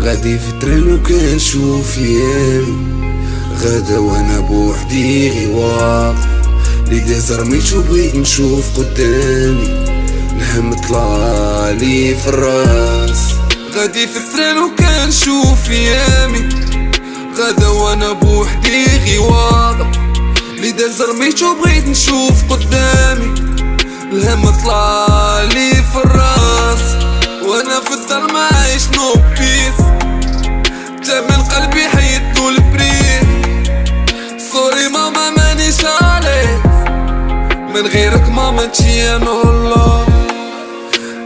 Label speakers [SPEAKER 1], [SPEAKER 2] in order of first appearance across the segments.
[SPEAKER 1] غادي في الترين وكنشوف يامي، غدا وانا بوحدي غي واقف لي ديزرميت وبغيت نشوف قدامي، الهم طلالي في الراس. غادي في الترين وكنشوف يامي، غدا وانا بوحدي غي واقف لي ديزرميت وبغيت نشوف قدامي، الهم طلالي في الراس. وانا في الدار ما عايش نو بيس، تمن قلبي حيدو البريد. سوري ماما مانيش عليك، من غيرك ماما انتي انا والله.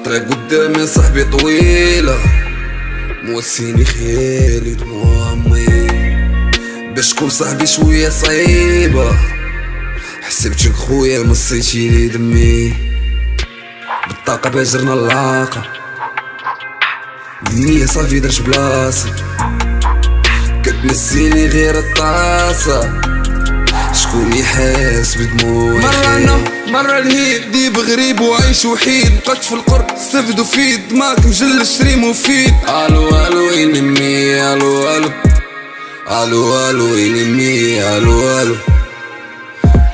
[SPEAKER 1] طريق قدامي صاحبي طويلة، موسيني خيالي دموع امي، باش تكون صاحبي شوية صعيبة. حسبتك خويا مصيتيلي دمي، بالطاقة باجرنا اللاقة، النية صافي درت بلاصة، كتنسيني غير الطاسة. شكون يحاس بدموعي؟ مرة انا مرة الهيد ديب غريب وعيش وحيد، بقيت في القرب سفد وفيد، ماك مجل شري مفيد. الو الو ينمي، الو الو الو الو ينمي، الو الو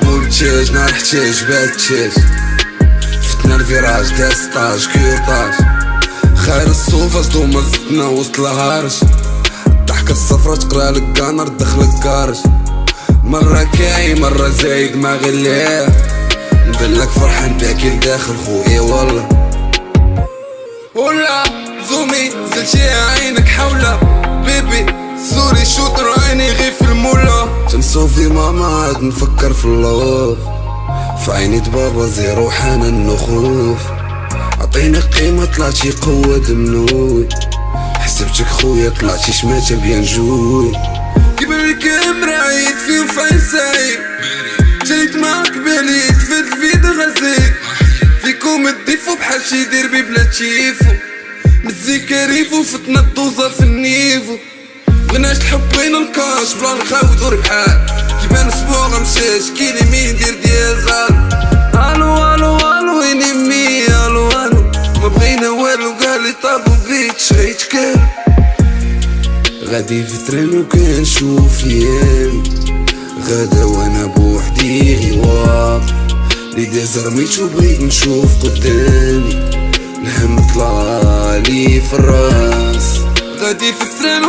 [SPEAKER 1] مولتاج نهار احتاج باتاج، فتنا الفيراج دار 16 كيوطاج، خير الصوفة صدوما زدنا وسط الهرج، الضحكة الصفرا تقرا لك كانر دخلك كارج. مرة كاين مرة زايد ما غلاه، نبلك فرحان باكي لداخل خويا والله. ولا زومي زلتي عينك حولها بيبي، سوري شوطر عيني غير في المولا. تنصوفي ماما عاد نفكر في اللوف، في عيني بابا زيرو حنان وخوف. عطيني قيمة طلعتي قوة دمنوي، حسبتك خويا طلعتي شماتة بيان جوي. كبرك مرايد فيهم فاين سايب، جيت معاك بالي تفيد الفيد غزيت، فيكم الضيفو بحال شي ديربي بلا تيفو، مزيكا ريفو فتنا الدوزة في النيفو. بغناش الحب بين الكاش بلا نخاودو ربحال، كيبان اسبوع مشاش كيلي مين دير ديازال. الو الو الو ينمي، الو الو ما بغينا والو قالي طابو بيت شريت كال. غادي في الترين وكنشوف يامي، غدا وانا بوحدي غي واقف لي ديزرميت وبغيت نشوف قدامي، الهم طلالي في الراس. غادي في الترين